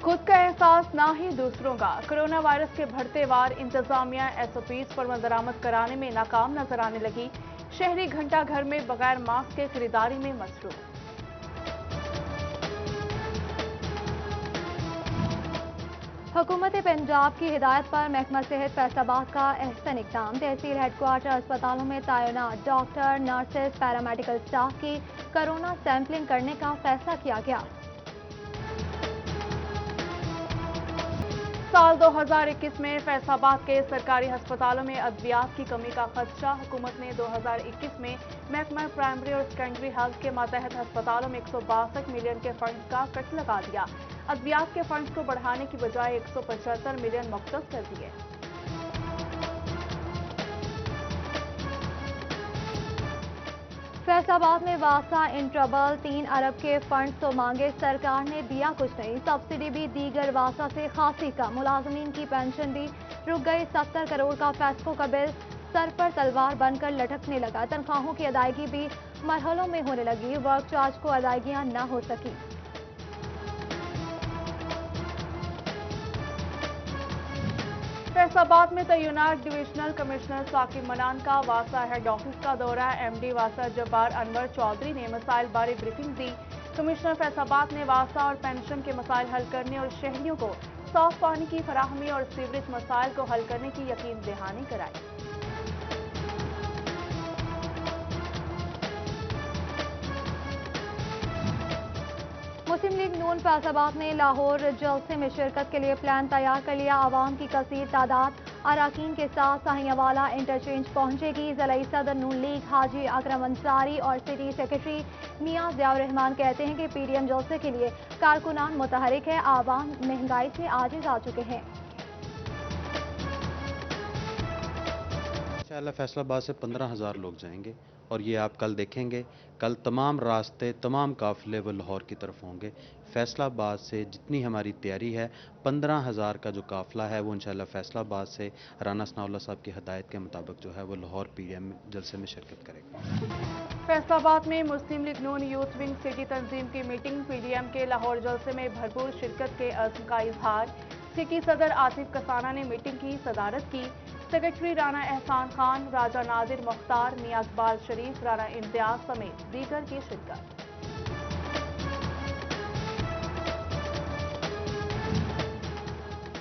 खुद का एहसास ना ही दूसरों का। कोरोना वायरस के बढ़ते वार इंतजामिया एसओपीज पर दरामद कराने में नाकाम नजर आने लगी। शहरी घंटा घर में बगैर मास्क के खरीदारी में मसरूफ। हुकूमत पंजाब की हिदायत पर महकमा सेहत फैसलाबाद का अहसन इक़दाम। तहसील हेडक्वार्टर अस्पतालों में तैनात डॉक्टर, नर्सेज, पैरामेडिकल स्टाफ की कोरोना सैंपलिंग करने का फैसला किया गया। साल 2021 में फैसलाबाद के सरकारी अस्पतालों में अद्वियात की कमी का खदशा। हुकूमत ने 2021 में महकमा प्राइमरी और सेकेंडरी हेल्थ के मातहत अस्पतालों में 162 मिलियन के फंड का कट लगा दिया। अद्वियात के फंड को बढ़ाने की बजाय 175 मिलियन मुख्तस कर दिए। फैसलाबाद में वासा इन ट्रबल 3 अरब के फंड तो मांगे, सरकार ने दिया कुछ नहीं। सब्सिडी भी दीगर वासा से खासी कम। मुलाजमीन की पेंशन भी रुक गई। 70 करोड़ का फैस्को का बिल सर पर तलवार बनकर लटकने लगा। तनख्वाहों की अदायगी भी मरहलों में होने लगी। वर्क चार्ज को अदायगियां न हो सकी। फैसलाबाद में तैनात डिविजनल कमिश्नर साकिब मनान का वासा हेड ऑफिस का दौरा। एमडी वासा जब्बार अनवर चौधरी ने मसाइल बारे ब्रीफिंग दी। कमिश्नर फैसलाबाद ने वासा और पेंशन के मसाइल हल करने और शहरियों को साफ पानी की फराहमी और सीवरेज मसाइल को हल करने की यकीन दहानी कराई। मुस्लिम लीग नून फैसलाबाद ने लाहौर जलसे में शिरकत के लिए प्लान तैयार कर लिया। आवाम की कसीर तादाद अराकीन के साथ साहियावाला इंटरचेंज पहुंचेगी। ज़िलाई सदर नून लीग हाजी अकरम अंसारी और सिटी सेक्रेटरी मियां ज़ियाउर रहमान कहते हैं कि पीडीएम जलसे के लिए कारकुनान मुतहरिक है। आवाम महंगाई से आजिज आ चुके हैं। इंशाअल्लाह फैसलाबाद से 15,000 लोग जाएंगे और ये आप कल देखेंगे। कल तमाम रास्ते, तमाम काफिले वो लाहौर की तरफ होंगे। फैसलाबाद से जितनी हमारी तैयारी है, 15,000 का जो काफिला है वो इंशाअल्लाह फैसलाबाद से राना सनाउल्लाह साहब की हदायत के मुताबिक जो है वो लाहौर पीडीएम जलसे में शिरकत करेगा। फैसलाबाद में मुस्लिम लीग नून यूथ विंग सिटी तंजीम की मीटिंग। पीडीएम के लाहौर जलसे में भरपूर शिरकत के अज़्म का इजहार। सिटी सदर आसिफ कसाना ने मीटिंग की सदारत की। सेक्रेटरी राना एहसान खान, राजा नादिर मुख्तार, मियां इकबाल शरीफ, राना इम्तियाज समेत दीगर की शिरकत।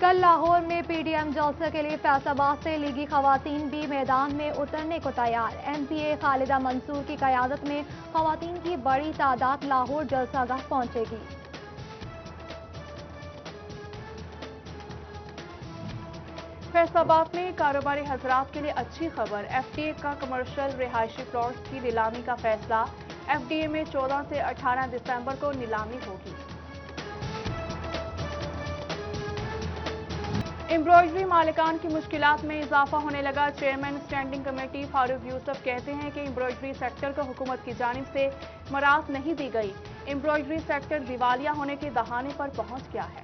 कल लाहौर में पीडीएम जलसे के लिए फैसलाबाद से लीगी खवातीन भी मैदान में उतरने को तैयार। एमपीए खालिदा मंसूर की क़यादत में खवातीन की बड़ी तादाद लाहौर जलसागाह पहुंचेगी। फैसलाबाद में कारोबारी हजरात के लिए अच्छी खबर। एफडीए का कमर्शियल रिहायशी प्लॉट्स की नीलामी का फैसला। एफडीए में 14 से 18 दिसंबर को नीलामी होगी। एम्ब्रॉयडरी मालिकान की मुश्किलात में इजाफा होने लगा। Chairman standing committee Farooq Yusuf कहते हैं कि एम्ब्रॉयडरी सेक्टर को हुकूमत की जानिब से मराहत नहीं दी गई। एम्ब्रॉयडरी सेक्टर दिवालिया होने के दहाने पर पहुंच गया है।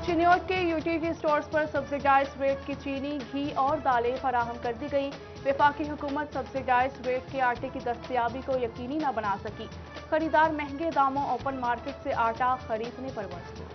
चिन्योट के यूटीजी स्टोर्स पर सब्सिडाइज्ड रेट की चीनी, घी और दालें फराहम कर दी गई। वफाकी हुकूमत सब्सिडाइज्ड रेट के आटे की दस्तयाबी को यकीनी न बना सकी। खरीदार महंगे दामों ओपन मार्केट से आटा खरीदने पर मजबूर।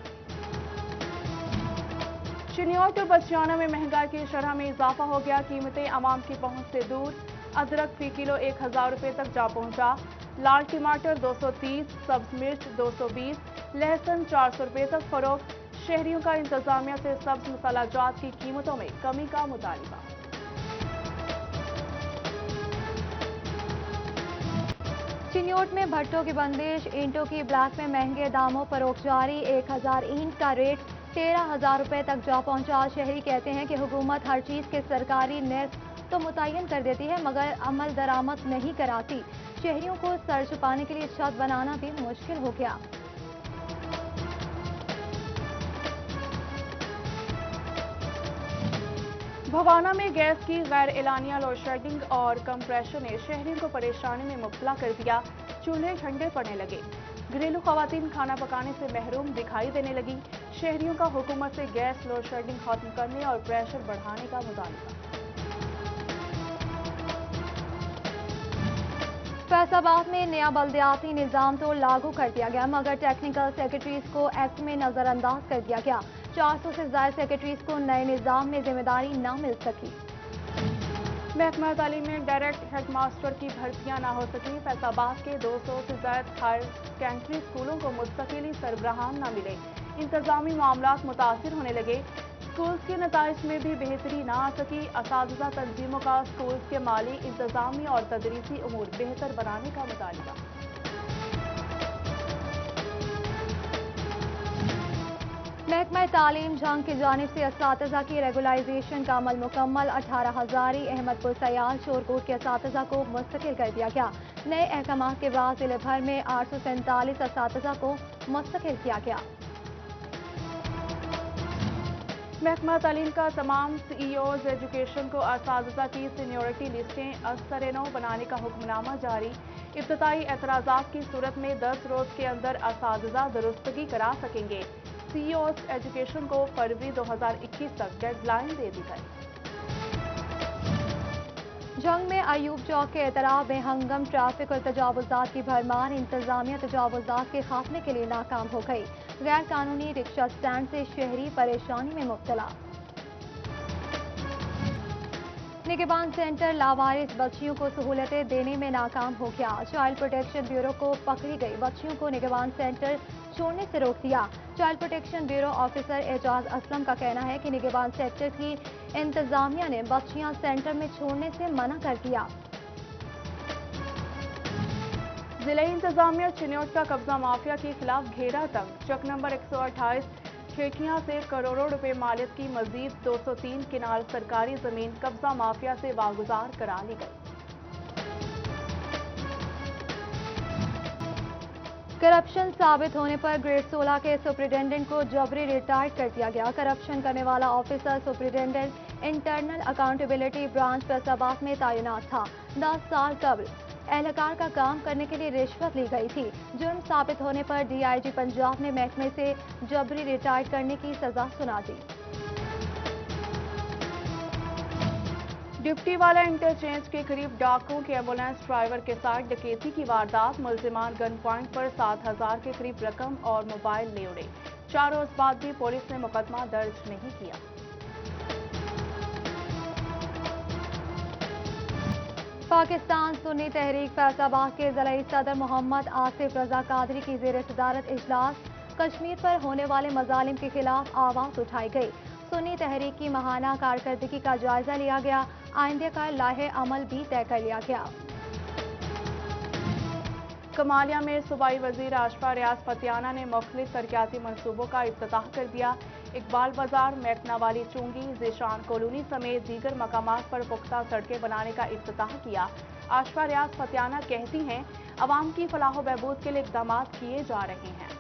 चिन्योट और बच्चियाना में महंगाई की शरह में इजाफा हो गया। कीमतें आवाम की पहुंच से दूर। अदरक फी किलो 1,000 रुपये तक जा पहुंचा। लाल टमाटर 230, सब्ज मिर्च 220, लहसुन 400 रुपये तक फरोख्त। शहरियों का इंतजामिया से सब्ज मसाला जात की कीमतों में कमी का मुतालिबा। चिन्योट में भट्टों की बंदिश, ईंटों की ब्लैक में महंगे दामों फरोख्त जारी। 1,000 ईंट का रेट 13,000 रुपये तक जा पहुंचा। शहरी कहते हैं कि हुकूमत हर चीज के सरकारी निर्ख तो मुतय्यन कर देती है मगर अमल दरामद नहीं कराती। शहरियों को सर छुपाने के लिए छत बनाना भी मुश्किल हो गया। भवाना में गैस की गैर एलानिया लोड शेडिंग और कंप्रेशर ने शहरियों को परेशानी में मुब्तला कर दिया। चूल्हे ठंडे पड़ने लगे। घरेलू खवातीन खाना पकाने से महरूम दिखाई देने लगी। शहरियों का हुकूमत से गैस लोड शेडिंग खत्म करने और प्रेशर बढ़ाने का मुतालिबा। फैसलाबाद में नया बल्दियाती निज़ाम तो लागू कर दिया गया, मगर टेक्निकल सेक्रेटरीज को एक्ट में नजरअंदाज कर दिया गया। 400 से ज्यादा सेक्रेटरीज को नए निज़ाम में जिम्मेदारी न मिल सकी। महकमा तालीम में डायरेक्ट हेडमास्टर की भर्तियां न हो सकी। फैसलाबाद के 200 से ज्यादा हायर सेकेंडरी स्कूलों को मुस्तकिली सरबराहान न मिले। इंतजामी मामलात मुतासिर होने लगे। स्कूल्स के नताइज में भी बेहतरी ना आ सकी। असातिज़ा तंजीमों का स्कूल्स के माली, इंतजामी और तदरीसी उमूर बेहतर बनाने का मुतालिबा। महकमा तालीम झंग की जानिब से असातिज़ा की रेगुलाइजेशन का अमल मुकम्मल। 18,000 अहमदपुर सयाल शोरकोट के असातिज़ा को मुस्तकिल कर दिया गया। नए अहकाम के बाद जिले भर में 847 असातिज़ा को मुस्तकिल किया गया। महकमा तालीम का तमाम CEOs एजुकेशन को असातिज़ा की सीनियरिटी लिस्टें असर-ए-नौ बनाने का हुक्मनामा जारी। इब्तदाई एतराज़ात की सूरत में 10 रोज़ के अंदर असातिज़ा दुरुस्तगी करा सकेंगे। CEOs एजुकेशन को फरवरी 2021 तक डेडलाइन दे दी गई। जंग में अयूब चौक के एतराब में हंगम ट्रैफिक और तजावुज़ात की भरमार। इंतजामिया तजावुज़ात के खात्मे के लिए नाकाम हो गई। गैर कानूनी रिक्शा स्टैंड से शहरी परेशानी में मुब्तला। निगहबान सेंटर लावारिस बच्चियों को सहूलतें देने में नाकाम हो गया। चाइल्ड प्रोटेक्शन ब्यूरो को पकड़ी गई बच्चियों को निगहबान सेंटर छोड़ने से रोक दिया। Child protection bureau officer Ejaz Aslam का कहना है कि निगहबान सेंटर की इंतजामिया ने बच्चियां सेंटर में छोड़ने से मना कर दिया। जिला इंतजामिया चिन्योट का कब्जा माफिया के खिलाफ घेरा तंग। चक नंबर 128 खेटियां से करोड़ों रुपए मालियत की मजीद 203 किनाल सरकारी जमीन कब्जा माफिया से वागुजार करा ली गई। करप्शन साबित होने पर ग्रेड 16 के सुपरिटेंडेंट को जबरी रिटायर्ड कर दिया गया। करप्शन करने वाला officer superintendent internal accountability branch Faisalabad में तैनात था। 10 साल कबल एहलकार का काम करने के लिए रिश्वत ली गई थी। जुर्म साबित होने पर DIG पंजाब ने महकमे से जबरी रिटायर्ड करने की सजा सुना दी। डिप्टी वाला इंटरचेंज के करीब डाकुओं के एम्बुलेंस ड्राइवर के साथ डकैती की वारदात। मुलजिमान गन पॉइंट पर 7,000 के करीब रकम और मोबाइल ले उड़े। 4 रोज बाद भी पुलिस ने मुकदमा दर्ज नहीं किया। पाकिस्तान सुन्नी तहरीक फैसलाबाद के ज़िला सदर मोहम्मद आसिफ रजा कादरी की ज़ेर सदारत इजलास। कश्मीर पर होने वाले मजालिम के खिलाफ आवाज उठाई गई। सुन्नी तहरीक की माहाना कारकर्दगी का जायजा लिया गया। आइंदे का लाहे अमल भी तय कर लिया गया। कमालिया में सूबाई वजीर आशफा रियाज फतियाना ने मुख्तलिफ तरक्याती मनसूबों का इफ्तिताह कर दिया। इकबाल बाजार, मैकनावाली चुंगी, ज़ीशान कॉलोनी समेत दीगर मकामात पर पुख्ता सड़कें बनाने का इफ्तिताह किया। आशफा रियाज फतियाना कहती हैं, अवाम की फलाह व बहबूद के लिए इक़दाम किए जा रहे हैं।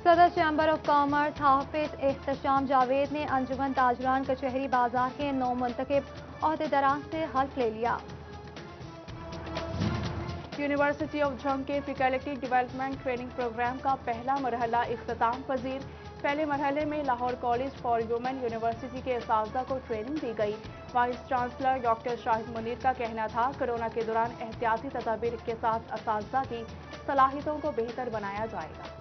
सदर चैम्बर ऑफ कॉमर्स हाफिज एहतशाम जावेद ने अंजुमन ताजरान कचहरी बाजार के 9 मुंतखब अहदेदारान से हल्फ ले लिया। यूनिवर्सिटी ऑफ झंग के फैकल्टी डेवलपमेंट ट्रेनिंग प्रोग्राम का पहला मरहला इख्तिताम पजीर। पहले मरहले में Lahore college for women university के असातिज़ा को ट्रेनिंग दी गई। Vice chancellor doctor Shahid Munir का कहना था, कोरोना के दौरान एहतियाती तदाबीर के साथ असातिज़ा की सलाहियतों को बेहतर बनाया जाएगा।